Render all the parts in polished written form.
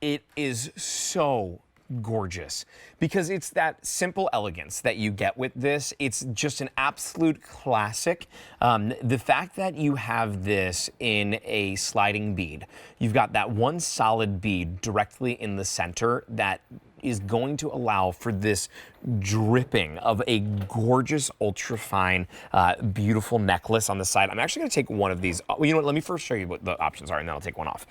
it is so gorgeous because it's that simple elegance that you get with this. It's just an absolute classic. The fact that you have this in a sliding bead, you've got that one solid bead directly in the center that is going to allow for this dripping of a gorgeous ultra-fine, beautiful necklace on the side. I'm actually gonna take one of these. Well, you know what, let me first show you what the options are and then I'll take one off.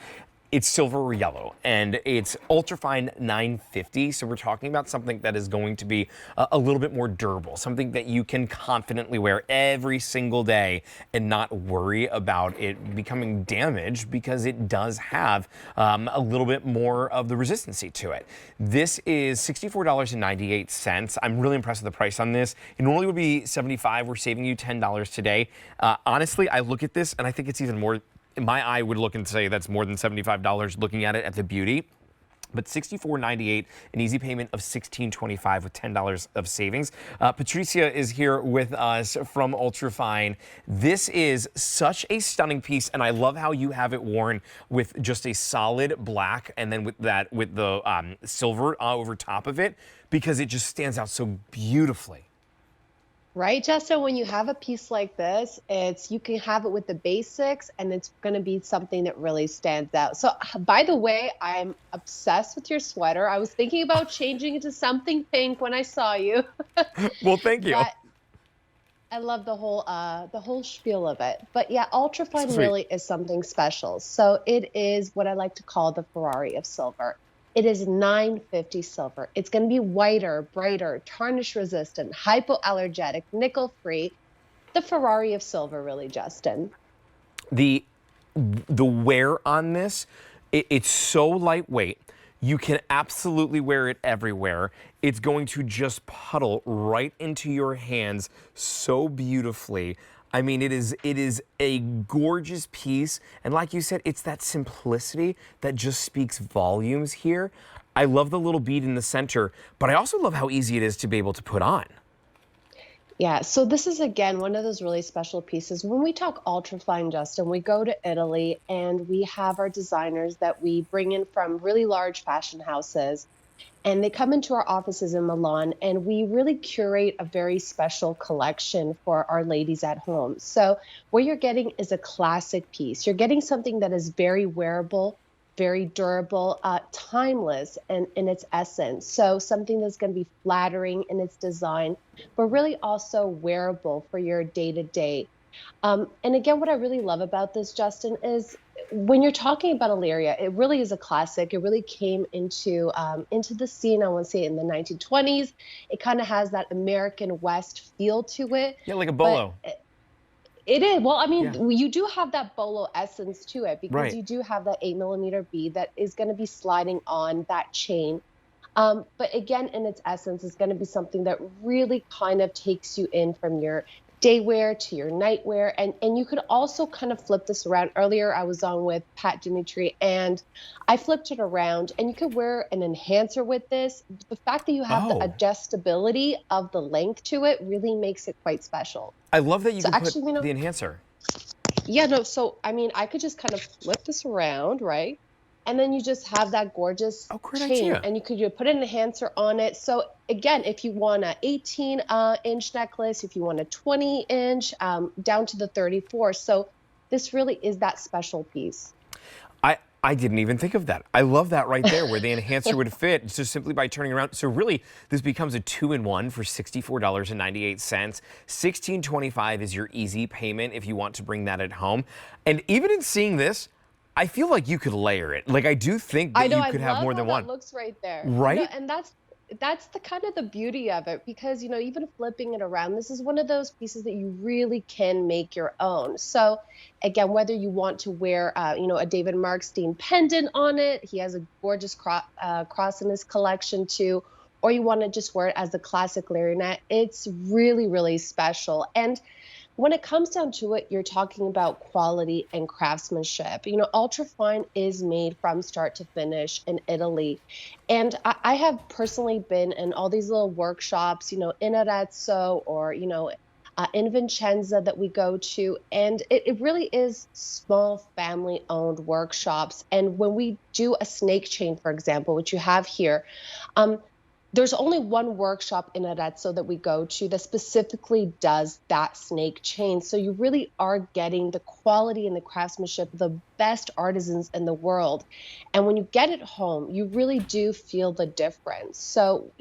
It's silver or yellow, and it's UltraFine 950, so we're talking about something that is going to be a little bit more durable, something that you can confidently wear every single day and not worry about it becoming damaged because it does have a little bit more of the resistancy to it. This is $64.98. I'm really impressed with the price on this. It normally would be $75. We're saving you $10 today. Honestly, I look at this and I think it's even more. My eye would look and say that's more than $75 looking at it at the beauty. But $64.98, an easy payment of $16.25 with $10 of savings. Patricia is here with us from UltraFine. This is such a stunning piece, and I love how you have it worn with just a solid black and then with the silver over top of it, because it just stands out so beautifully. Right, Justin, when you have a piece like this, you can have it with the basics and it's going to be something that really stands out. So, by the way, I'm obsessed with your sweater. I was thinking about changing it to something pink when I saw you. Well, thank you. But I love the whole spiel of it. But yeah, UltraFine Sweet. really is something special. So it is what I like to call the Ferrari of silver. It is 950 silver. It's going to be whiter, brighter, tarnish resistant, hypoallergenic, nickel free. The Ferrari of silver, really, Justin. The wear on this, it's so lightweight. You can absolutely wear it everywhere. It's going to just puddle right into your hands so beautifully. I mean, it is a gorgeous piece. And like you said, it's that simplicity that just speaks volumes here. I love the little bead in the center, but I also love how easy it is to be able to put on. Yeah, so this is, again, one of those really special pieces. When we talk UltraFine, Justin, we go to Italy and we have our designers that we bring in from really large fashion houses. And they come into our offices in Milan, and we really curate a very special collection for our ladies at home. So what you're getting is a classic piece. You're getting something that is very wearable, very durable, timeless in its essence. So something that's going to be flattering in its design, but really also wearable for your day-to-day. And again, what I really love about this, Justin, is when you're talking about a lariat, it really is a classic. It really came into the scene, I want to say, in the 1920s. It kind of has that American West feel to it. Yeah, like a bolo. It is. Well, I mean, Yeah. you do have that bolo essence to it because Right. you do have that 8mm bead that is going to be sliding on that chain. But again, in its essence, it's going to be something that really kind of takes you in from your day wear to your night wear. And you could also kind of flip this around. Earlier, I was on with Pat Dimitri, and I flipped it around, and you could wear an enhancer with this. The fact that you have the adjustability of the length to it really makes it quite special. I love that you So can actually, put the enhancer. Yeah, no, so I mean, I could just kind of flip this around, right? And then you just have that gorgeous Great chain, idea. and you could put an enhancer on it. So again, if you want an 18-inch necklace, if you want a 20-inch, down to the 34. So this really is that special piece. I didn't even think of that. I love that right there, where the enhancer would fit just simply by turning around. So really, this becomes a 2-in-1 for $64.98. $16.25 is your easy payment if you want to bring that at home. And even in seeing this, I feel like you could layer it. Like, I do think that you could have more than one. That looks right there. Right? And that's the kind of the beauty of it, because even flipping it around, this is one of those pieces that you really can make your own. So again, whether you want to wear a David Markstein pendant on it, he has a gorgeous cross in his collection too, or you want to just wear it as a classic lariat, it's really, really special. And when it comes down to it, you're talking about quality and craftsmanship. UltraFine is made from start to finish in Italy. And I have personally been in all these little workshops, in Arezzo or, in Vincenza that we go to. And it really is small family owned workshops. And when we do a snake chain, for example, which you have here, um, there's only one workshop in Arezzo that we go to that specifically does that snake chain. So you really are getting the quality and the craftsmanship of the best artisans in the world. And when you get it home, you really do feel the difference. So,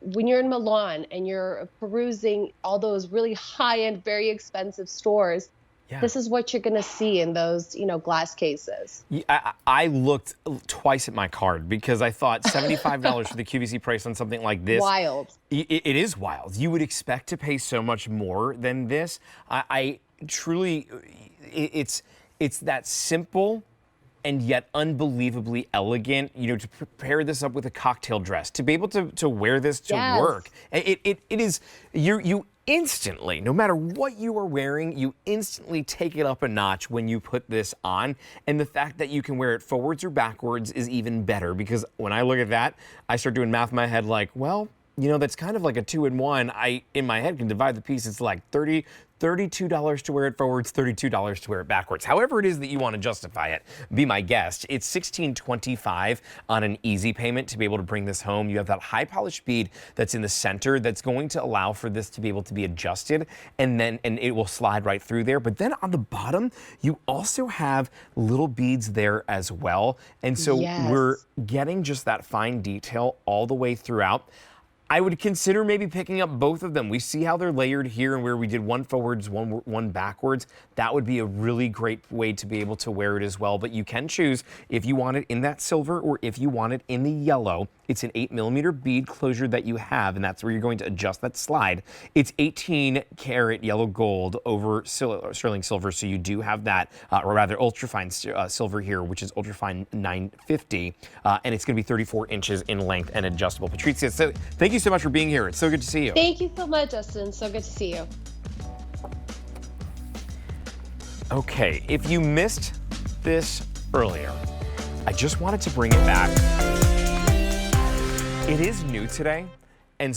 when you're in Milan and you're perusing all those really high-end, very expensive stores, Yeah. this is what you're going to see in those, glass cases. Yeah, I looked twice at my card because I thought $75 for the QVC price on something like this. Wild. It is wild. You would expect to pay so much more than this. I truly, it's that simple and yet unbelievably elegant, to pair this up with a cocktail dress, to be able to wear this to Yes. work. It is, you instantly, no matter what you are wearing, you instantly take it up a notch when you put this on. And the fact that you can wear it forwards or backwards is even better, because when I look at that, I start doing math in my head like, well, that's kind of like a 2-in-1. I, in my head, can divide the piece. It's like $32 to wear it forwards, $32 to wear it backwards. However it is that you want to justify it, be my guest. It's $16.25 on an easy payment to be able to bring this home. You have that high polished bead that's in the center that's going to allow for this to be able to be adjusted, and it will slide right through there. But then on the bottom, you also have little beads there as well. And so Yes. we're getting just that fine detail all the way throughout. I would consider maybe picking up both of them. We see how they're layered here, and where we did one forwards, one backwards. That would be a really great way to be able to wear it as well. But you can choose if you want it in that silver or if you want it in the yellow. It's an 8mm bead closure that you have, and that's where you're going to adjust that slide. It's 18 karat yellow gold over sterling silver, so you do have that, or rather UltraFine silver here, which is UltraFine 950, and it's going to be 34 inches in length and adjustable. Patrizia, so thank you so much for being here. It's so good to see you. Thank you so much, Justin. So good to see you. Okay, if you missed this earlier, I just wanted to bring it back. It is new today,